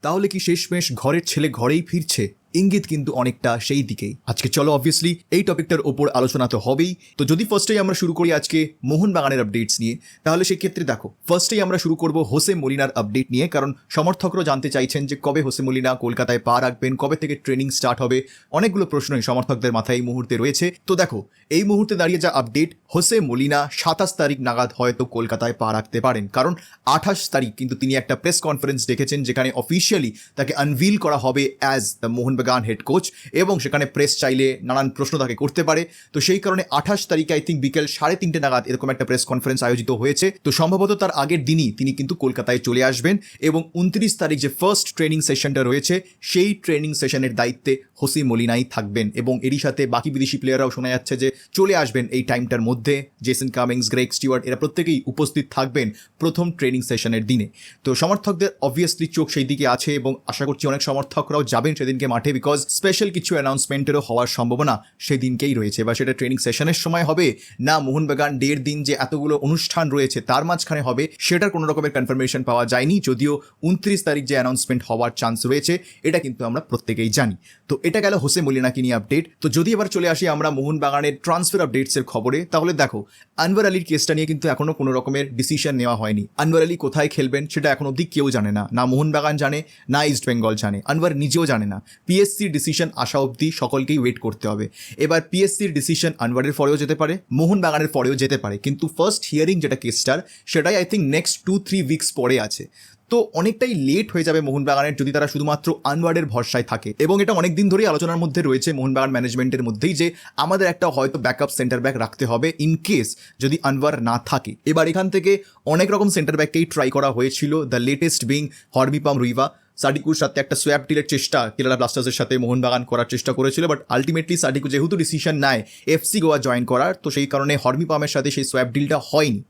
তাহলে কি শেষমেশ ঘরের ছেলে ঘরেই ফিরছে? ইঙ্গিত কিন্তু অনেকটা সেই দিকেই। আজকে চলো অবভিয়াসলি এই টপিকটার ওপর আলোচনা তো হবেই। তো যদি ফার্স্টেই আমরা শুরু করি আজকে মোহনবাগানের আপডেটস নিয়ে, তাহলে সেক্ষেত্রে দেখো ফার্স্টেই আমরা শুরু করব হোসে মলিনার আপডেট নিয়ে, কারণ সমর্থকরা জানতে চাইছেন যে কবে হোসে মলিনা কলকাতায় পা রাখবেন, কবে থেকে ট্রেনিং স্টার্ট হবে। অনেকগুলো প্রশ্নই সমর্থকদের মাথায় এই মুহূর্তে রয়েছে। তো দেখো এই মুহূর্তে দাঁড়িয়ে যা আপডেট, হোসে মলিনা 27 তারিখ নাগাদ হয়তো কলকাতায় পা রাখতে পারেন, কারণ 28 তারিখ কিন্তু তিনি একটা প্রেস কনফারেন্স ডেকেছেন যেখানে অফিসিয়ালি তাকে আনভিল করা হবে as the Mohun Bagan head coach, এবং সেখানে প্রেস চাইলে নানান প্রশ্ন তাকে করতে পারে। তো সেই কারণে 28 তারিখে আই থিঙ্ক বিকেল 3:30 নাগাদ এরকম একটা প্রেস কনফারেন্স আয়োজিত হয়েছে। তো সম্ভবত তার আগের দিনই তিনি কিন্তু কলকাতায় চলে আসবেন, এবং 29 তারিখ যে ফার্স্ট ট্রেনিং সেশনটা রয়েছে সেই ট্রেনিং সেশনের দায়িত্বে হোসে মলিনাই থাকবেন, এবং এরই সাথে বাকি বিদেশি প্লেয়াররাও শোনা যাচ্ছে যে চলে আসবেন এই টাইমটার মধ্যে। জেসন কামিংস, গ্রেগ স্টিওয়ার্ট এরা প্রত্যেকেই উপস্থিত থাকবেন প্রথম ট্রেনিং সেশনের দিনে। তো সমর্থকদের অবভিয়াসলি চোখ সেই দিকে আছে, এবং আশা করছি অনেক সমর্থকরাও যাবেন সেদিনকে মাঠে, বিকজ স্পেশাল কিছু অ্যানাউন্সমেন্টেরও হওয়ার সম্ভাবনা সেদিনকেই রয়েছে। বা সেটা ট্রেনিং সেশনের সময় হবে না মোহনবাগান ডের দিন যে এতগুলো অনুষ্ঠান রয়েছে তার মাঝখানে হবে, সেটার কোনো রকমের কনফার্মেশন পাওয়া যায়নি। যদিও 29 তারিখ যে অ্যানাউন্সমেন্ট হওয়ার চান্স রয়েছে এটা কিন্তু আমরা প্রত্যেকেই জানি। তো এটা গেল হোসে মলিনাকে নিয়ে আপডেট। তো যদি এবার চলে আসি আমরা মোহনবাগানের ট্রান্সফার আপডেটসের খবরে, তাহলে দেখো আনওয়ার আলীর কেসটা নিয়ে কিন্তু এখনো কোনো রকমের ডিসিশন নেওয়া হয়নি। আনওয়ার আলী কোথায় খেলবেন সেটা এখন অবধি কেউ জানে না, না মোহনবাগান জানে না ইস্ট বেঙ্গল জানে, আনওয়ার নিজেও জানে না। পিএসসির ডিসিশন আসা অবধি সকলকেই ওয়েট করতে হবে। এবার পিএসসির ডিসিশন আনওয়ারের পরেও যেতে পারে, মোহনবাগানের পরেও যেতে পারে, কিন্তু ফার্স্ট হিয়ারিং যেটা কেসটার সেটাই আই থিঙ্ক নেক্সট 2-3 উইকস পরে আছে। তো অনেকটাই লেট হয়ে যাবে মোহনবাগানের যদি তারা শুধুমাত্র আনওয়ার্ডের ভরসায় থাকে, এবং এটা অনেক দিন ধরেই আলোচনার মধ্যে রয়েছে মোহনবাগান ম্যানেজমেন্টের মধ্যেই যে আমাদের একটা হয়তো ব্যাকআপ সেন্টার ব্যাক রাখতে হবে ইন কেস যদি আনওয়ার না থাকে। এবার এখান থেকে অনেক রকম সেন্টার ব্যাককেই ট্রাই করা হয়েছিল, দ্য লেটেস্ট বিং হরমিপাম রুইভা। সাডিকুর সাথে একটা সোয়াপ ডিলের চেষ্টা কেরালা ব্লাস্টার্সের সাথে মোহনবাগান করার চেষ্টা করেছিল, বাট আলটিমেটলি সাডিকু যেহেতু ডিসিশন নেয় এফসি গোয়া জয়েন করার, তো সেই কারণে হরমিপামের সাথে সেই সোয়াপ ডিলটা হয়নি।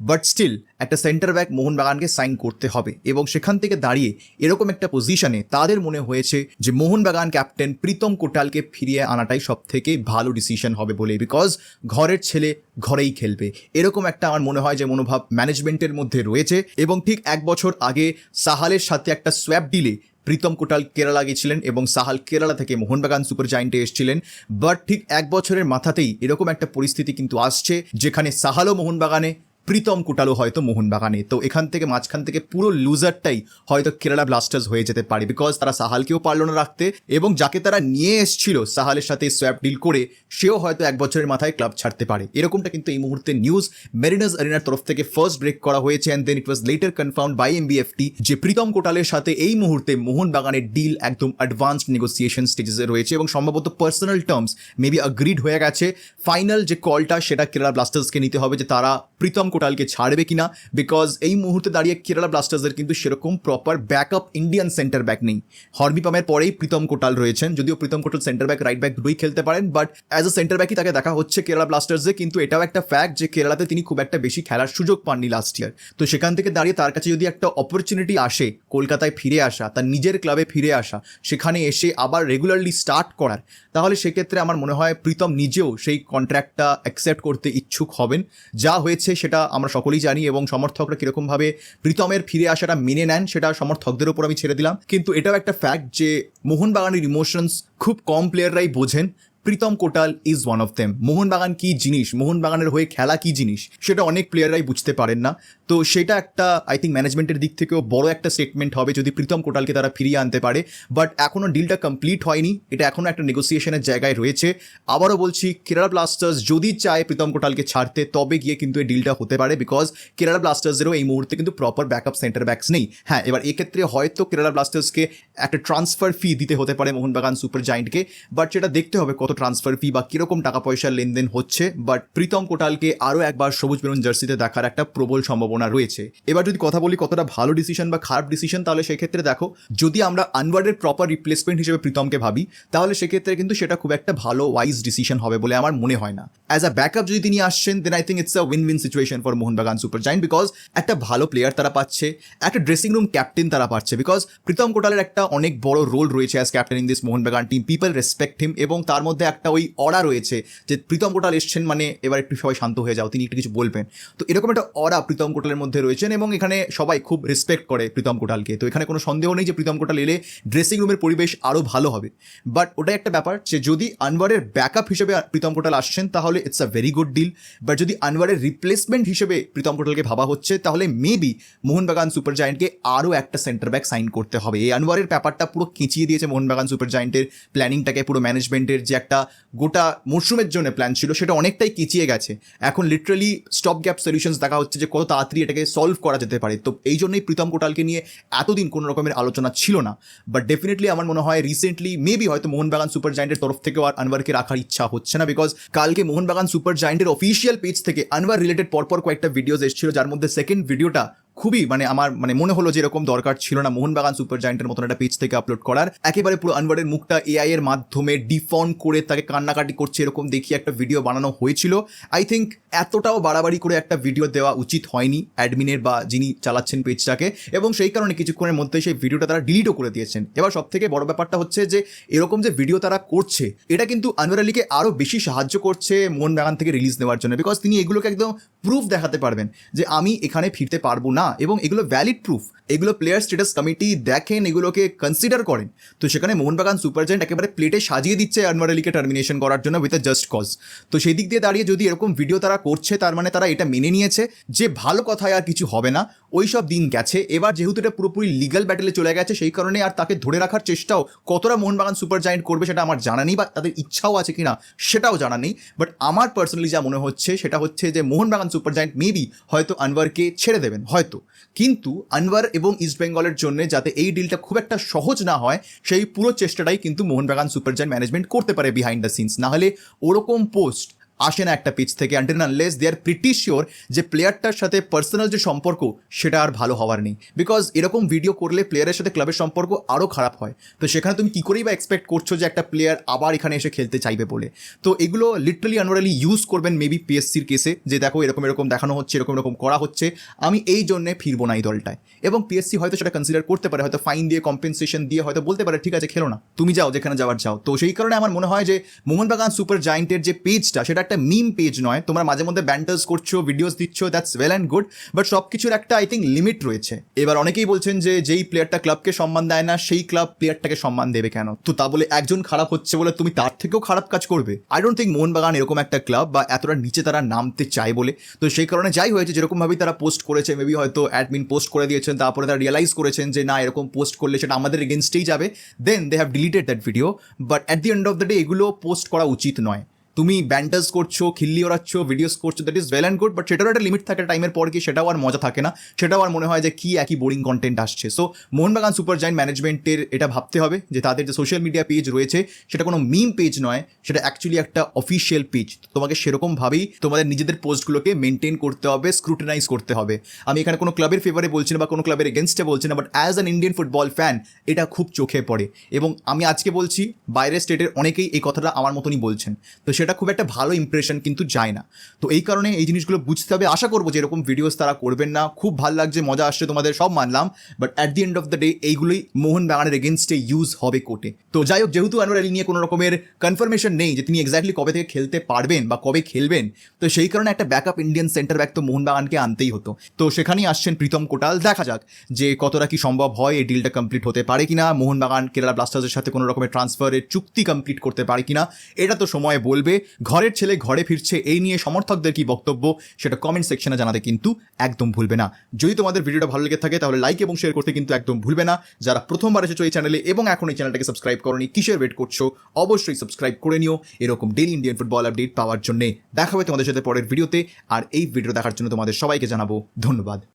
বাট স্টিল একটা সেন্টার ব্যাক মোহনবাগানকে সাইন করতে হবে, এবং সেখান থেকে দাঁড়িয়ে এরকম একটা পজিশনে তাদের মনে হয়েছে যে মোহনবাগান ক্যাপ্টেন প্রীতম কোটালকে ফিরিয়ে আনাটাই সব থেকে ভালো ডিসিশন হবে বলে, বিকজ ঘরের ছেলে ঘরেই খেলবে, এরকম একটা আমার মনে হয় যে মনোভাব ম্যানেজমেন্টের মধ্যে রয়েছে। এবং ঠিক 1 বছর আগে সাহালের সাথে একটা সোয়াপ ডিলে প্রীতম কোটাল কেরালা গেছিলেন, এবং সাহাল কেরালা থেকে মোহনবাগান সুপার জায়েন্টে এসেছিলেন। বাট ঠিক 1 বছরের মাথাতেই এরকম একটা পরিস্থিতি কিন্তু আসছে যেখানে সাহালও মোহনবাগানে, প্রীতম কোটালও হয়তো মোহনবাগানে। তো এখান থেকে মাঝখান থেকে পুরো লুজারটাই হয়তো কেরালা ব্লাস্টার্স হয়ে যেতে পারে, বিকজ তারা সাহালকেও পারলো না রাখতে, এবং যাকে তারা নিয়ে এসেছিল সাহালের সাথে সোয়াপ ডিল করে সেও হয়তো 1 বছরের মাথায় ক্লাব ছাড়তে পারে। এরকমটা কিন্তু এই মুহূর্তে নিউজ মেরিনার্স আরিনার তরফ থেকে ফার্স্ট ব্রেক করা হয়েছে, and then it was later confirmed by MBFT যে প্রীতম কোটালের সাথে এই মুহূর্তে মোহনবাগানের ডিল একদম অ্যাডভান্সড নেগোসিয়েশন স্টেজে রয়েছে, এবং সম্ভবত পার্সোনাল টার্মস মেবি অ্যাগ্রিড হয়ে গেছে। ফাইনাল যে কলটা সেটা কেরালা ব্লাস্টার্সকে নিতে হবে যে তারা প্রীতম কোটালকে ছাড়বে কিনা, বিকজ এই মুহূর্তে দাঁড়িয়ে কেরালা ব্লাস্টার্সের কিন্তু সেরকম proper backup Indian centre back নেই। হরমিপামের পরেই প্রীতম কোটাল রয়েছেন, যদিও প্রীতম কোটাল সেন্টার ব্যাক রাইট ব্যাক দুটোই খেলতে পারেন, বাট অ্যাজ এ সেন্টার ব্যাকই তাকে দেখা হচ্ছে কেরালা ব্লাস্টার্সে। কিন্তু এটাও একটা ফ্যাক্ট যে কেরালাতে তিনি খুব একটা বেশি খেলার সুযোগ পাননি লাস্ট ইয়ার। তো সেখান থেকে দাঁড়িয়ে তার কাছে যদি একটা অপরচুনিটি আসে কলকাতায় ফিরে আসা, তার নিজের ক্লাবে ফিরে আসা, সেখানে এসে আবার রেগুলারলি স্টার্ট করার, তাহলে সেক্ষেত্রে আমার মনে হয় প্রীতম নিজেও সেই কন্ট্রাক্টটা অ্যাকসেপ্ট করতে ইচ্ছুক হবেন। যা হয়েছে সেটা আমরা সকলেই জানি, এবং সমর্থকরা কীরকমভাবে প্রীতমের ফিরে আসাটা মেনে নেন সেটা সমর্থকদের উপর আমি ছেড়ে দিলাম। কিন্তু এটাও একটা ফ্যাক্ট যে মোহনবাগানের ইমোশনস খুব কম প্লেয়াররাই বোঝেন। Pritam Kotal is one of them. Mohun Bagan কি জিনিস, মোহনবাগানের হয়ে খেলা কি জিনিস, সেটা অনেক প্লেয়াররাই বুঝতে পারেন না। তো সেটা একটা আই থিঙ্ক ম্যানেজমেন্টের দিক থেকেও বড় একটা স্টেটমেন্ট হবে যদি প্রীতম কোটালকে তারা ফিরিয়ে আনতে পারে। বাট এখনও ডিলটা কমপ্লিট হয়নি, এটা এখনও একটা নেগোসিয়েশনের জায়গায় রয়েছে। আবারও বলছি, কেরালা ব্লাস্টার্স যদি চায় প্রীতম কোটালকে ছাড়তে তবে গিয়ে কিন্তু এই ডিলটা হতে পারে, বিকজ কেরালা ব্লাস্টার্সেরও এই মুহূর্তে কিন্তু প্রপার ব্যাকআপ সেন্টার ব্যাকস নেই। হ্যাঁ, এবার এক্ষেত্রে হয়তো কেরালা ব্লাস্টার্সকে একটা ট্রান্সফার ফি দিতে হতে পারে মোহনবাগান সুপার জায়েন্টকে, বাট সেটা দেখতে হবে কত ট্রান্সফার ফি বা কিরকম টাকা পয়সার লেনদেন হচ্ছে। বাট প্রীতম কোটালকে আরও একবার সবুজ বেরুন জার্সিতে দেখার একটা প্রবল সম্ভাবনা রয়েছে। এবার যদি কথা বলি কতটা ভালো ডিসিশন বা খারাপ ডিসিশন, তাহলে সেক্ষেত্রে দেখো যদি আমরা আনওয়ার্ডের প্রপার রিপ্লেসমেন্ট হিসেবে প্রীতমকে ভাবি, তাহলে সেক্ষেত্রে কিন্তু সেটা খুব একটা ভালো ওয়াইজ ডিসিশন হবে বলে আমার মনে হয় না। অ্যাজ আ ব্যাকআপ যদি তিনি আসছেন, then I think it's a win win situation for Mohun Bagan super giant, because একটা ভালো প্লেয়ার তারা পাচ্ছে, একটা ড্রেসিং রুম ক্যাপ্টেন তারা পাচ্ছে, বিকজ প্রীতম কোটালের একটা অনেক বড় রোল রয়েছে as captain in this Mohun Bagan team. People respect হিম, এবং তার মধ্যে মধ্যে একটা ওই অরা রয়েছে যে প্রীতম কোটাল এসছেন মানে এবার একটু সবাই শান্ত হয়ে যাও, তিনি একটু কিছু বলবেন। তো এরকম একটা অরা প্রীতম কোটালের মধ্যে রয়েছেন এবং এখানে সবাই খুব রেসপেক্ট করে প্রীতম কোটালকে। তো এখানে কোনো সন্দেহ নেই যে প্রীতম কোটাল এলে ড্রেসিং রুমের পরিবেশ আরও ভালো হবে। বাট ওটাই একটা ব্যাপার যে যদি আনওয়ারের ব্যাকআপ হিসেবে প্রীতম কোটাল আসছেন তাহলে it's a very good deal. But যদি আনওয়ারের রিপ্লেসমেন্ট হিসেবে প্রীতম কোটালকে ভাবা হচ্ছে তাহলে মেবি মোহনবাগান সুপার জায়েন্টকে আরও একটা সেন্টার ব্যাক সাইন করতে হবে। এই আনওয়ারের ব্যাপারটা পুরো কেঁচিয়ে দিয়েছে মোহনবাগান সুপার জায়েন্টের প্ল্যানিংটাকে, পুরো ম্যানেজমেন্টের যে একটা গোটা মরশুমের জন্য প্ল্যান ছিল সেটা অনেকটাই কেঁচিয়ে গেছে। এখন লিটারালি স্টপ গ্যাপ সলিউশনস দেখা হচ্ছে যে কত তাড়াতাড়ি এটাকে সলভ করা যেতে পারে। তো এই জন্যই প্রীতম কোটালকে নিয়ে এতদিন কোনো রকমের আলোচনা ছিল না। বাট ডেফিনেটলি আমার মনে হয় রিসেন্টলি মেবি হয়তো মোহনবাগান সুপার জায়েন্টের তরফ থেকেও আর আনওয়ারকে রাখার ইচ্ছা হচ্ছে না, বিকজ কালকে মোহনবাগান সুপার জায়েন্টের অফিসিয়াল পেজ থেকে আনওয়ার রিলেটেড পরপর কয়েকটা ভিডিওস এসেছিল, যার মধ্যে সেকেন্ড ভিডিওটা খুবই আমার মনে হলো যে এরকম দরকার ছিল না মোহনবাগান সুপার জায়েন্টের মতন একটা পেজ থেকে আপলোড করার। একেবারে পুরো আনওয়ারের মুখটা এআই এর মাধ্যমে ডিফর্ম করে তাকে কান্নাকাটি করছে এরকম দেখিয়ে একটা ভিডিও বানানো হয়েছিল। আই থিঙ্ক এতটাও বাড়াবাড়ি করে একটা ভিডিও দেওয়া উচিত হয়নি অ্যাডমিনের বা যিনি চালাচ্ছেন পেজটাকে, এবং সেই কারণে কিছুক্ষণের মধ্যে সেই ভিডিওটা তারা ডিলিটও করে দিয়েছেন। এবার সব থেকে বড় ব্যাপারটা হচ্ছে যে এরকম যে ভিডিও তারা করছে এটা কিন্তু আনওয়ার আলীকে আরও বেশি সাহায্য করছে মোহনবাগান থেকে রিলিজ নেওয়ার জন্য, বিকজ তিনি এগুলোকে একদম প্রুফ দেখাতে পারবেন যে আমি এখানে ফিরতে পারবো না, এবং এগুলো ভ্যালিড প্রুফ, এগুলো প্লেয়ার স্ট্যাটাস কমিটি দেখেন, এগুলোকে কনসিডার করেন। তো সেখানে মোহনবাগান সুপার জায়েন্ট একেবারে প্লেটে সাজিয়ে দিচ্ছে আনওয়ার আলীকে টার্মিনেশন করার জন্য উইথ আ জাস্ট কজ। তো সেই দিক দিয়ে দাঁড়িয়ে যদি এরকম ভিডিও তারা করছে তার মানে তারা এটা মেনে নিয়েছে যে ভালো কথায় আর কিছু হবে না, ওই সব দিন গেছে। এবার যেহেতু এটা পুরোপুরি লিগাল ব্যাটেলে চলে গেছে সেই কারণে আর তাকে ধরে রাখার চেষ্টাও কতটা মোহনবাগান সুপার জায়েন্ট করবে সেটা আমার জানা নেই, বা তাদের ইচ্ছাও আছে কিনা সেটাও জানা নেই। বাট আমার পার্সোনালি যা মনে হচ্ছে সেটা হচ্ছে যে মোহনবাগান সুপার জায়েন্ট মেবি হয়তো আনওয়ারকে ছেড়ে দেবেন হয়তো, কিন্তু আনওয়ার এবং ইস্ট বেঙ্গলের জন্য যাতে এই ডিলটা খুব একটা সহজ না হয় সেই পুরো চেষ্টাটাই কিন্তু মোহনবাগান সুপার জায়েন্ট ম্যানেজমেন্ট করতে পারে বিহাইন্ড দ্য সিনস। না হলে ওরকম পোস্ট আসে না একটা পিচ থেকে আনটিল আনলেস দে আর প্রিটি শিওর যে প্লেয়ারটার সাথে পার্সোনাল যে সম্পর্ক সেটা আর ভালো হওয়ার নেই, বিকজ এরকম ভিডিও করলে প্লেয়ারের সাথে ক্লাবের সম্পর্ক আরও খারাপ হয়। তো সেখানে তুমি কী করেই বা এক্সপেক্ট করছো যে একটা প্লেয়ার আবার এখানে এসে খেলতে চাইবে বলে। তো এগুলো লিটারালি আনওয়ার আলী ইউজ করবেন মেবি পিএসসির কেসে, যে দেখো এরকম এরকম দেখানো হচ্ছে, এরকম এরকম করা হচ্ছে, আমি এই জন্যে ফিরবো না এই দলটায়। এবং পিএসসি হয়তো সেটা কনসিডার করতে পারে, হয়তো ফাইন দিয়ে কম্পেনসেশন দিয়ে হয়তো বলতে পারে ঠিক আছে খেলো না, তুমি যাও যেখানে যাওয়ার যাও। তো সেই কারণে আমার মনে হয় যে মোহনবাগান সুপার জায়েন্টের যে পেজটা সেটা একটা মিম পেজ নয়। তোমরা মাঝে মধ্যে ব্যান্টার্স করছো, ভিডিওস দিচ্ছ, that's well and good, but সব কিছুর একটা আই থিঙ্ক লিমিট রয়েছে। এবার অনেকেই বলছেন যে যেই প্লেয়ারটা ক্লাবকে সম্মান দেয় না সেই ক্লাব প্লেয়ারটাকে সম্মান দেবে কেন? তো তা বলে একজন খারাপ হচ্ছে বলে তুমি তার থেকেও খারাপ কাজ করবে? আই ডোন্ট থিঙ্ক মোহনবাগান এরকম একটা ক্লাব বা এতটা নিচে তারা নামতে চায় বলে। তো সেই কারণে যাই হয়েছে যেরকমভাবেই তারা পোস্ট করেছে, মেবি হয়তো অ্যাডমিন পোস্ট করে দিয়েছেন, তারপরে তারা রিয়েলাইজ করেছেন যে না এরকম পোস্ট করলে সেটা আমাদের এগেনস্টেই যাবে, then they have deleted that video. But at the end of the day এগুলো পোস্ট করা উচিত নয়। তুমি ব্যান্টার্স করছো, খিল্লি ওড়াচ্ছ, ভিডিওস করছো, that is well and good, but সেটারও একটা লিমিট থাকে, টাইমের পর কি সেটাও আর মজা থাকে না, সেটাও আর মনে হয় যে কি একই বোরিং কন্টেন্ট আসছে। সো মোহনবাগান সুপার জায়েন্ট ম্যানেজমেন্টের এটা ভাবতে হবে যে তাদের যে সোশ্যাল মিডিয়া পেজ রয়েছে সেটা কোনো মিম পেজ নয়, সেটা অ্যাকচুয়ালি একটা অফিসিয়াল পেজ। তোমাকে সেরকমভাবেই তোমাদের নিজেদের পোস্টগুলোকে মেনটেন করতে হবে, স্ক্রুটিনাইজ করতে হবে। আমি এখানে কোনো ক্লাবের ফেভারে বলছি না বা কোনো ক্লাবের এগেনস্টে বলছি না, but as an Indian football fan এটা খুব চোখে পড়ে, এবং আমি আজকে বলছি বাইরের স্টেটের অনেকেই এই কথাটা আমার মতনই বলছেন। তো সেটা খুব একটা ভালো ইমপ্রেশন কিন্তু যায় না। তো এই কারণে এই জিনিসগুলো বুঝতে হবে। আশা করবো যে এরকম ভিডিওস তারা করবেন না। খুব ভালো লাগছে, মজা আসছে তোমাদের, সব মানলাম, but at the end of the day এইগুলোই মোহনবাগানের এগেনস্টে ইউজ হবে কোর্টে। তো যাই হোক, যেহেতু আনওয়ার আলী নিয়ে কোনো রকমের কনফার্মেশন নেই যে তিনি এক্স্যাক্টলি কবে থেকে খেলতে পারবেন বা কবে খেলবেন, তো সেই কারণে একটা ব্যাকআপ ইন্ডিয়ান সেন্টার ব্যাক তো মোহনবাগানকে আনতেই হতো। তো সেখানেই আসছেন প্রীতম কোটাল। দেখা যাক যে কতটা কি সম্ভব হয়, এই ডিলটা কমপ্লিট হতে পারে কিনা, মোহনবাগান কেরালা ব্লাস্টার্সের সাথে কোনো রকমের ট্রান্সফারের চুক্তি কমপ্লিট করতে পারে কিনা, এটা তো সময় বলবে। ঘরের ছেলে ঘরে ফিরছে, এই নিয়ে সমর্থকদের কি বক্তব্য সেটা কমেন্ট সেকশনে জানাতে কিন্তু একদম ভুলবে না। যদি তোমাদের ভিডিওটা ভালো লেগে থাকে তাহলে লাইক এবং শেয়ার করতে কিন্তু একদম ভুলবে না। যারা প্রথমবার এসেছো এই চ্যানেলে এবং এখন এই চ্যানেলটাকে সাবস্ক্রাইব করোনি, কিসের ওয়েট করছো? অবশ্যই সাবস্ক্রাইব করে নিও এরকম ডেইলি ইন্ডিয়ান ফুটবল আপডেট পাওয়ার জন্য। দেখা হবে তোমাদের সাথে পরের ভিডিওতে, আর এই ভিডিও দেখার জন্য তোমাদের সবাইকে জানাবো ধন্যবাদ।